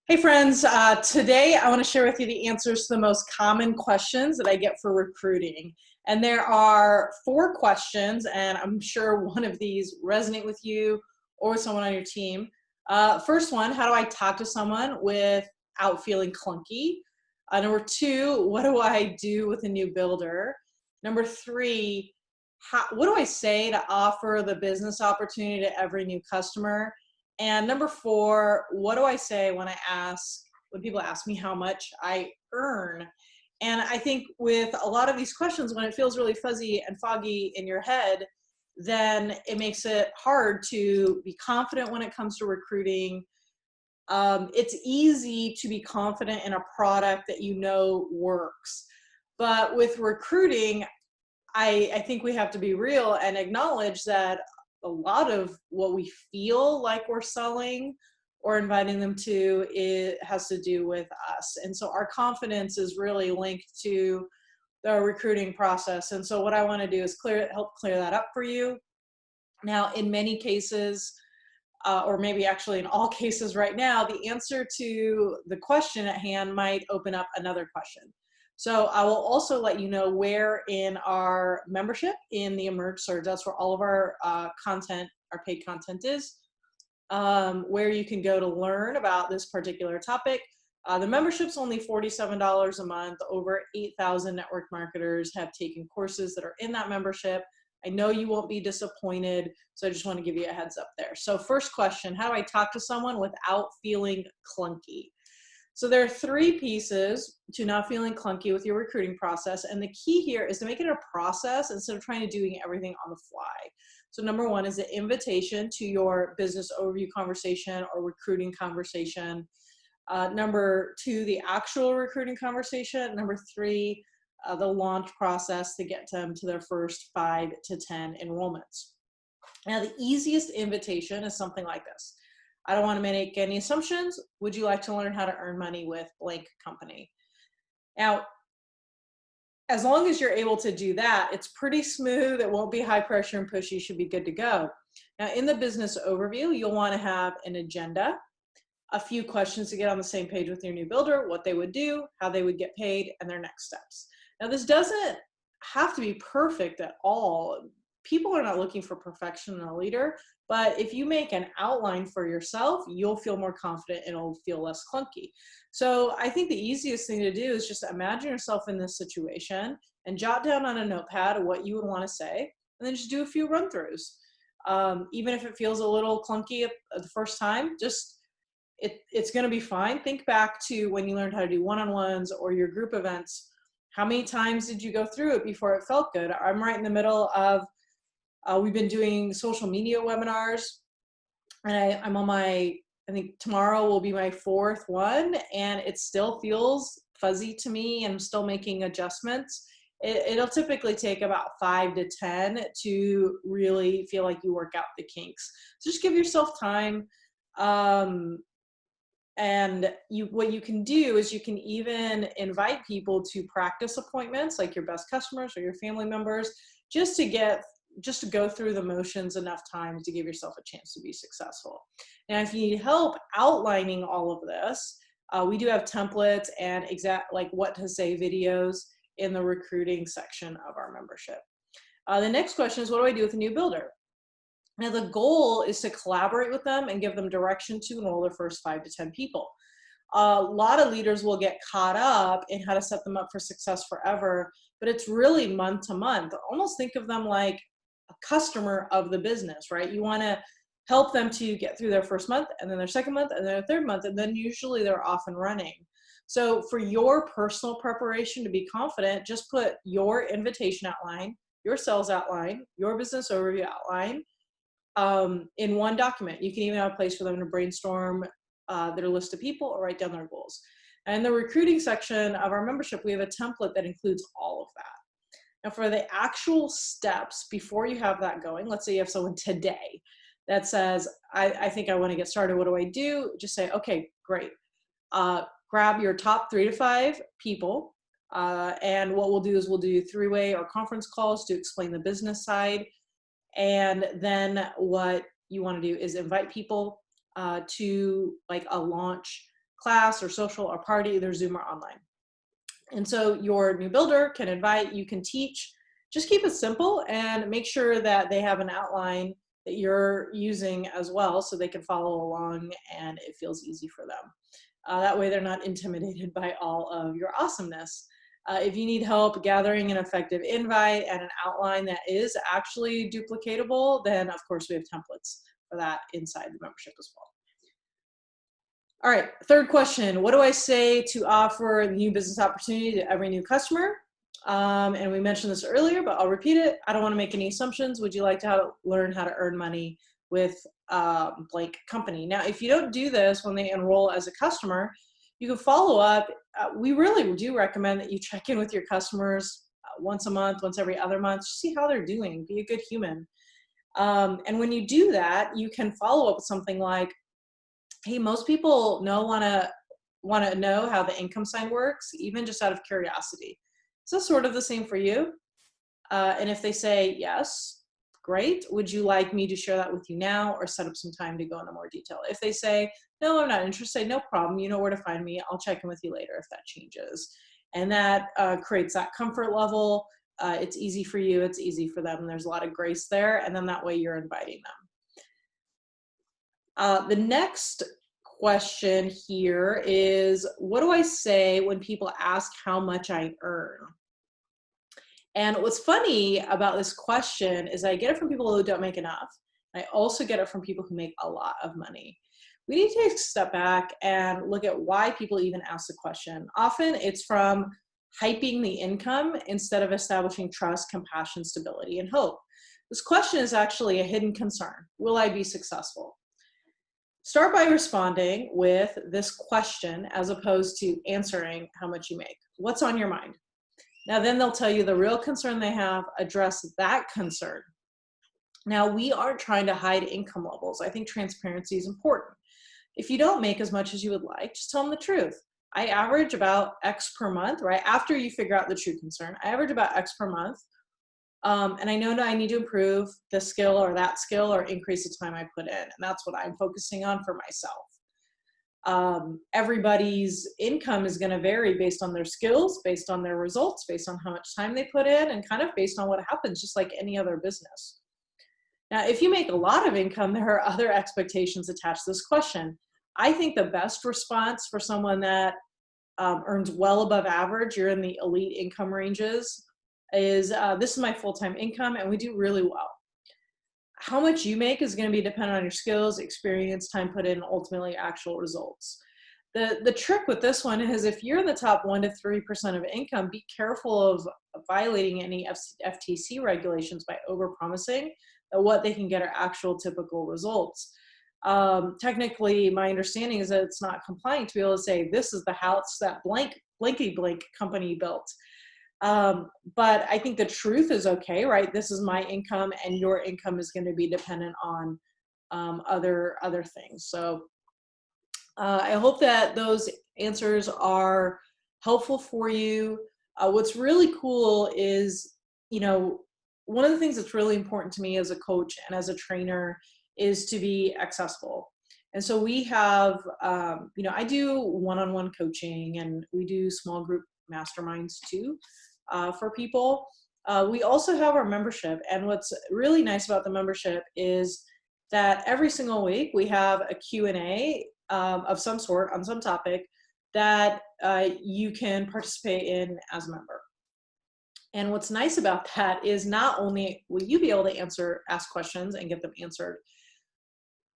Hey friends, today I want to share with you the answers to the most common questions that I get for recruiting. And there are 4 questions, and I'm sure one of these resonate with you or with someone on your team. First one, how do I talk to someone without feeling clunky? Number 2, what do I do with a new builder? Number 3, what do I say to offer the business opportunity to every new customer? And number 4, what do I say when people ask me how much I earn? And I think with a lot of these questions, when it feels really fuzzy and foggy in your head, then it makes it hard to be confident when it comes to recruiting. It's easy to be confident in a product that you know works. But with recruiting, I think we have to be real and acknowledge that a lot of what we feel like we're selling or inviting them to, it has to do with us. And so our confidence is really linked to the recruiting process. And so what I want to do is help clear that up for you. Now, in many cases, or maybe actually in all cases right now, the answer to the question at hand might open up another question. So I will also let you know where in our membership in the Emerge Surge, that's where all of our content, our paid content is, where you can go to learn about this particular topic. The membership's only $47 a month. Over 8,000 network marketers have taken courses that are in that membership. I know you won't be disappointed, so I just want to give you a heads up there. So first question, how do I talk to someone without feeling clunky? So there are 3 pieces to not feeling clunky with your recruiting process. And the key here is to make it a process instead of trying to doing everything on the fly. So number 1 is the invitation to your business overview conversation or recruiting conversation. Number 2, the actual recruiting conversation. Number 3, the launch process to get them to their first 5 to 10 enrollments. Now, the easiest invitation is something like this. I don't want to make any assumptions. Would you like to learn how to earn money with blank company? Now, as long as you're able to do that, it's pretty smooth. It won't be high pressure and pushy. You should be good to go. Now, in the business overview, you'll want to have an agenda, a few questions to get on the same page with your new builder, what they would do, how they would get paid, and their next steps. Now, this doesn't have to be perfect at all. People are not looking for perfection in a leader, but if you make an outline for yourself, you'll feel more confident and it'll feel less clunky. So I think the easiest thing to do is just imagine yourself in this situation and jot down on a notepad what you would want to say, and then just do a few run-throughs. Even if it feels a little clunky at the first time, it's going to be fine. Think back to when you learned how to do one-on-ones or your group events. How many times did you go through it before it felt good? I'm right in the middle of, we've been doing social media webinars, and I'm on I think tomorrow will be my 4th one, and it still feels fuzzy to me, and I'm still making adjustments. It'll typically take about 5 to 10 to really feel like you work out the kinks. So just give yourself time. And what you can do is you can even invite people to practice appointments, like your best customers or your family members, just to go through the motions enough times to give yourself a chance to be successful. And if you need help outlining all of this, we do have templates and like what to say videos in the recruiting section of our membership. The next question is, what do I do with a new builder? Now, the goal is to collaborate with them and give them direction to enroll their first 5 to 10 people. A lot of leaders will get caught up in how to set them up for success forever, but it's really month to month. Almost think of them like a customer of the business, right? You want to help them to get through their first month, and then their second month, and then their third month, and then usually they're off and running. So for your personal preparation to be confident, just put your invitation outline, your sales outline, your business overview outline, in one document. You can even have a place for them to brainstorm their list of people or write down their goals. And in the recruiting section of our membership, we have a template that includes all of that. Now, for the actual steps before you have that going, let's say you have someone today that says, I think I want to get started. What do I do? Just say, okay, great. Grab your top 3 to 5 people. And what we'll do is we'll do 3-way or conference calls to explain the business side. And then what you want to do is invite people to like a launch class or social or party, either Zoom or online. And so your new builder can invite, you can teach. Just keep it simple and make sure that they have an outline that you're using as well so they can follow along and it feels easy for them. That way they're not intimidated by all of your awesomeness. If you need help gathering an effective invite and an outline that is actually duplicatable, then of course we have templates for that inside the membership as well. All right, third question. What do I say to offer the new business opportunity to every new customer? And we mentioned this earlier, but I'll repeat it. I don't want to make any assumptions. Would you like to learn how to earn money with blank company? Now, if you don't do this when they enroll as a customer, you can follow up. We really do recommend that you check in with your customers once a month, once every other month, just see how they're doing, be a good human. And when you do that, you can follow up with something like, hey, most people want to know how the income sign works, even just out of curiosity. Is this sort of the same for you? And if they say yes, great. Would you like me to share that with you now or set up some time to go into more detail? If they say, no, I'm not interested, no problem. You know where to find me. I'll check in with you later if that changes. And that creates that comfort level. It's easy for you. It's easy for them. There's a lot of grace there. And then that way you're inviting them. The next question here is, what do I say when people ask how much I earn? And what's funny about this question is I get it from people who don't make enough. I also get it from people who make a lot of money. We need to take a step back and look at why people even ask the question. Often it's from hyping the income instead of establishing trust, compassion, stability, and hope. This question is actually a hidden concern. Will I be successful? Start by responding with this question as opposed to answering how much you make. What's on your mind? Now, then they'll tell you the real concern they have, address that concern. Now, we aren't trying to hide income levels. I think transparency is important. If you don't make as much as you would like, just tell them the truth. I average about X per month, right? After you figure out the true concern, I average about X per month. And I know that I need to improve this skill or that skill or increase the time I put in. And that's what I'm focusing on for myself. Everybody's income is going to vary based on their skills, based on their results, based on how much time they put in, and kind of based on what happens, just like any other business. Now, if you make a lot of income, there are other expectations attached to this question. I think the best response for someone that earns well above average, you're in the elite income ranges, is this is my full-time income and we do really well. How much you make is going to be dependent on your skills, experience, time put in, ultimately actual results. The trick with this one is if you're in the top 1 to 3% of income, be careful of violating any FTC regulations by overpromising that what they can get are actual typical results. Technically, my understanding is that it's not compliant to be able to say, this is the house that blanky blank company built. But I think the truth is okay, right? This is my income and your income is going to be dependent on other things. So I hope that those answers are helpful for you. What's really cool is, one of the things that's really important to me as a coach and as a trainer is to be accessible. And so we have, I do one-on-one coaching and we do small group masterminds too for people. We also have our membership. And what's really nice about the membership is that every single week we have a Q&A of some sort on some topic that you can participate in as a member. And what's nice about that is not only will you be able to ask questions and get them answered,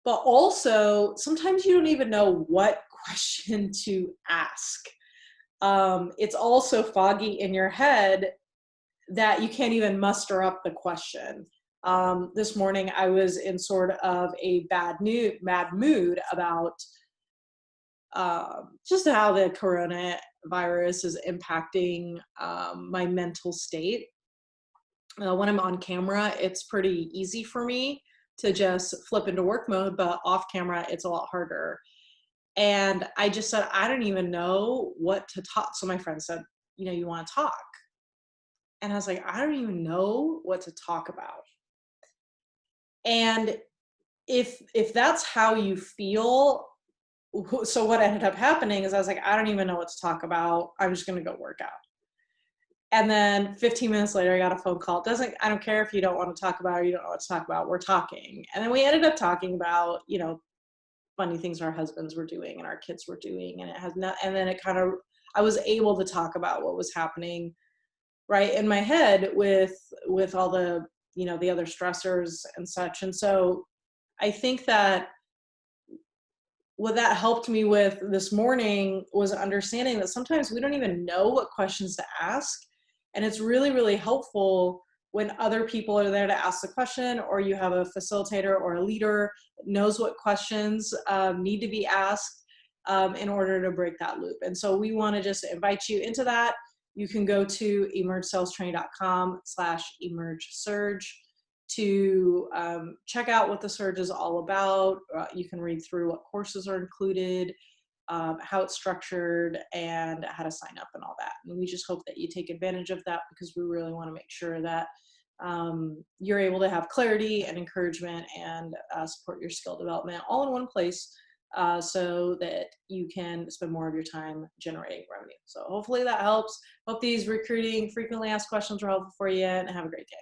but also sometimes you don't even know what question to ask. It's also foggy in your head that you can't even muster up the question. This morning I was in sort of a bad mood about just how the coronavirus is impacting my mental state. When I'm on camera, it's pretty easy for me to just flip into work mode, but off camera, it's a lot harder. And I just said, I don't even know what to talk. So my friend said, you want to talk? And I was like, I don't even know what to talk about. And if that's how you feel, so what ended up happening is I was like, I don't even know what to talk about. I'm just going to go work out. And then 15 minutes later, I got a phone call. I don't care if you don't want to talk about it or you don't know what to talk about. We're talking. And then we ended up talking about, funny things our husbands were doing and our kids were doing. And it has not, and then it kind of, I was able to talk about what was happening right in my head with all the, the other stressors and such. And so I think that what that helped me with this morning was understanding that sometimes we don't even know what questions to ask. And it's really, really helpful when other people are there to ask the question, or you have a facilitator or a leader that knows what questions need to be asked in order to break that loop. And so we want to just invite you into that. You can go to emergesalestraining.com/emergesurge to check out what the surge is all about. You can read through what courses are included, how it's structured, and how to sign up and all that. And we just hope that you take advantage of that, because we really want to make sure that you're able to have clarity and encouragement and support your skill development all in one place, so that you can spend more of your time generating revenue. So hopefully that helps. Hope these recruiting frequently asked questions were helpful for you, and have a great day.